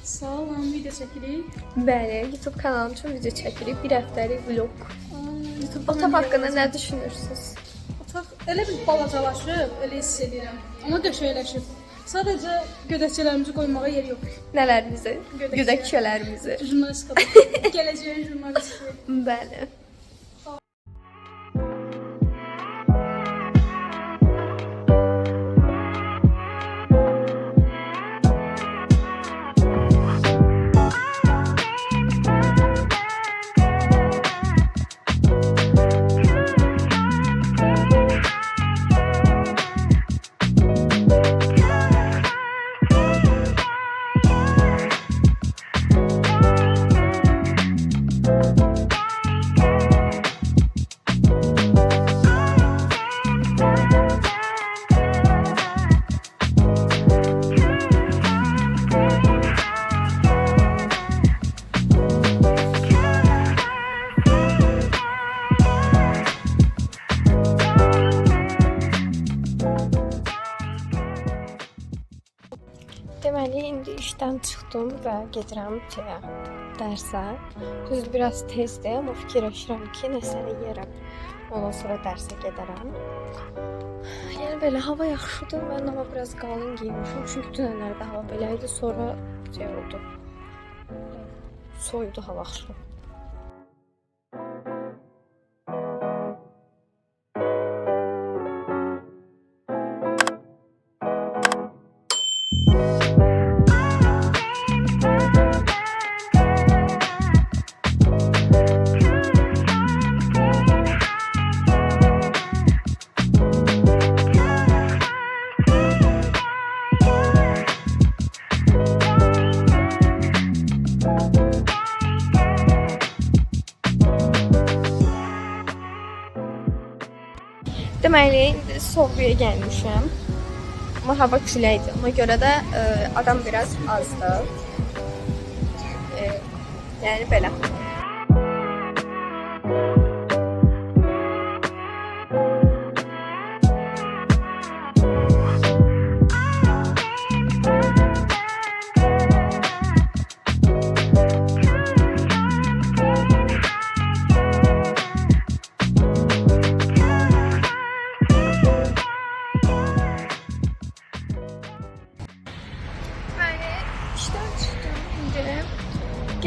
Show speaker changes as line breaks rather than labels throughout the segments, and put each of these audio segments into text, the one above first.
Sağ olun, video çəkirik.
Bəli, YouTube kanalım üçün video çəkirik. Bir həftəlik vlog.
YouTube'da
Otaq haqqında nə düşünürsünüz?
Otaq elə bir balacalaşıb, elə hiss edirəm. Amma qəşəngləşib. Sadəcə gödəkçələrimizi qoymağa yer yox.
Nələrimizi? Gödəkçələrimizi.
Jurnalistika. Gələcəyin jurnalisti.
Bəli. Deməli, indi işdən çıxdım və gedirəm dərsə. Düz biraz tezdir, amma fikirləşirəm ki, nəsə yeyərəm. Ondan sonra dərsə gedərəm. Yəni belə hava yaxşıdır. Mən amma biraz qalın giyinmişəm. Çünki dünənlərdə hava belə idi. Sonra oldu. Soyudu hava axşam. Deməli, indi Soğuya gəlmişəm. Amma hava küləkdir. Ona görə də adam biraz azdır. Yəni belə.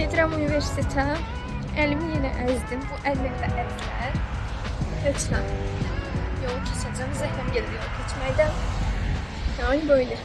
Gedirəm universitetə. Əlimi yenə əzdim. Bu əllərdə əzlər. Lütfen. Yol keçəcəm. Zəhləm gedir yol keçməkdən. Yani böyle.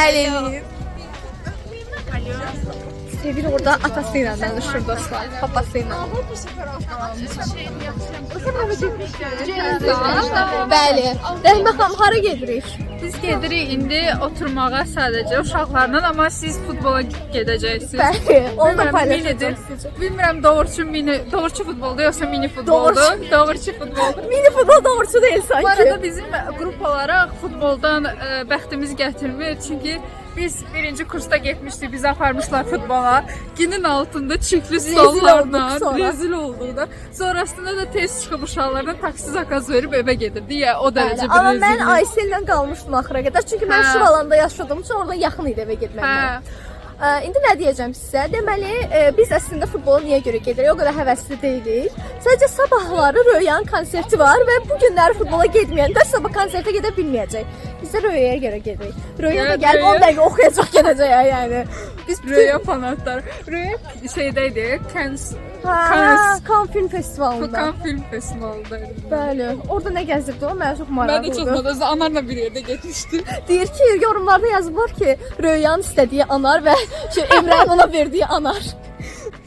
Bəli. Sevil orada atasıyla danışır dostlar, papasıyla. Bəli. Rəhmə xanım, hara gedirik?
Biz gedirik indi oturmağa sadəcə uşaqlarla, amma siz futbola gedəcəksiniz.
Bəli. Onu da
Bilmirəm,
paylaşacağım.
minidir. Bilmirəm doğruçu futbolda yoxsa mini futbolda. Doğruçu futbolda.
Mini futbol doğrusu değil
Bu
sanki.
arada bizim qrup olaraq futboldan bəxtimiz gətirmir. Çünki biz birinci kursda getmişdik, bizi aparmışlar futbola. Günün altında çiftli stollarla
olduk sonra.
rezil olduq da. Sonrasında da tez çıxıb uşaqlarla taksi zakaz verib evə gedirdi. Ya o dərəcə bir
Amma
rezillik.
mən Aysellə qalmışdım axıra qədər. Çünki mən
Hə.
Şıralanda yaşadığım üçün orada yaxın idi evə getməm.
Hə.
İndi nə deyəcəm sizə? Deməli, biz əslində futbola niyə görə gedirik? O qədər həvəsli deyilik. Sadəcə sabahları Röyanın konserti var və bu günləri futbola getməyəndə sabah konsertə gedə bilməyəcək. Biz də Röyaya görə gedirik. Röya da
Evet,
gəlib
Röya.
10 dəqiqə oxuyacaq gedəcək yəni. Biz
Röya fanatlar. Röya şeydəydi,
Cannes Film Festivalında.
Cannes Film Festivalındaydı.
Bəli. Orada nə gəzdirdi o? Mənə çox
Mən
maraqlı
də çox
oldu.
modazı anarla bir yerdə getmişdim.
Deyir ki, yorumlarda yazıblar ki, Röyanın istədiyi anar və Emrahın ona verdiyi anar.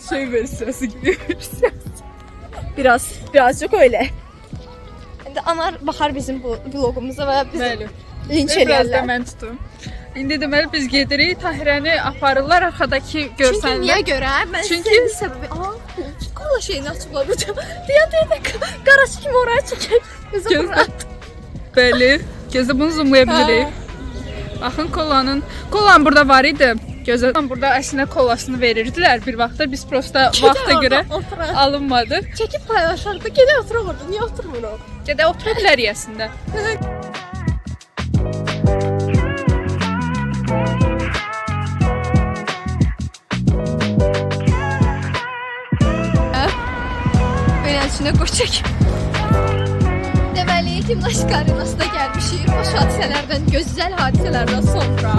Şey versiyası gibi versiyası.
Birazcık öyle. İndi anar baxar bizim bu vlogumuza və bizi
Bəli.
linç
Biraz da
eləyərlər.
mən tutum. İndi deməli biz gedirik, Tahirəni aparırlar arxadakı
Çünki
görsənlər.
niyə görə? Mən
Çünki-
sizin səbəbi... Kola şeyini açıqlamayacağım. Deyən qaraç kimi oraya çəkək. Bizi
Gözlə.
bura.
Bəli. Gözlə bunu zoomlaya bilirik. Baxın kolanın burada var idi. Gözlə burada əslində kolasını verirdilər bir vaxtda. Biz prosta vaxta görə
Oturaq.
alınmadı.
Çəkib paylaşarıq da gedək oturaq orada. Niyə oturmuruq?
Gedə otura bilərik əslində.
Beləçinə qoçaq. Deməli, gimnastika arenasına gəlmişik. Xoş hadisələrdən, gözəl hadisələrdən sonra.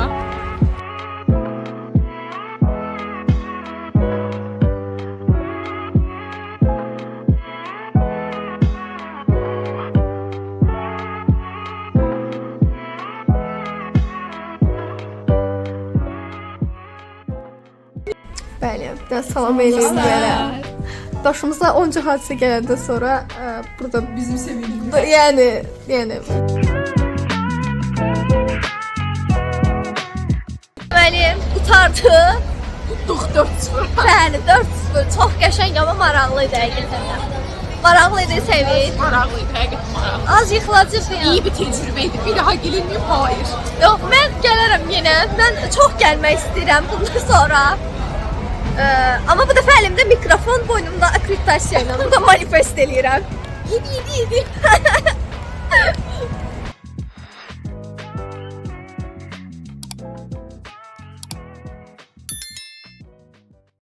Bəli, də salam eləyim belə. Başımıza onca hadisə gələndən sonra burada
Bizim sevincimiz.
yəni Bəli, qutardı.
Tutduq 4-0.
Bəli, 4-0. Çox qəşəng amma maraqlı idi həqiqətən. Maraqlı idi Sevil.
Maraqlıydı, həqiqətən maraqlı.
Az yıxılacaq yəni.
İyi bir tecrübeydi. Bir daha gelinmeyim, hayır.
Yox, mən gələrəm yenə. Mən çox gəlmək istəyirəm bundan sonra. Amma bu dəfə əlimdə mikrofon, boynumda akkreditasiya ilə burada manifest eləyirəm. Yedi.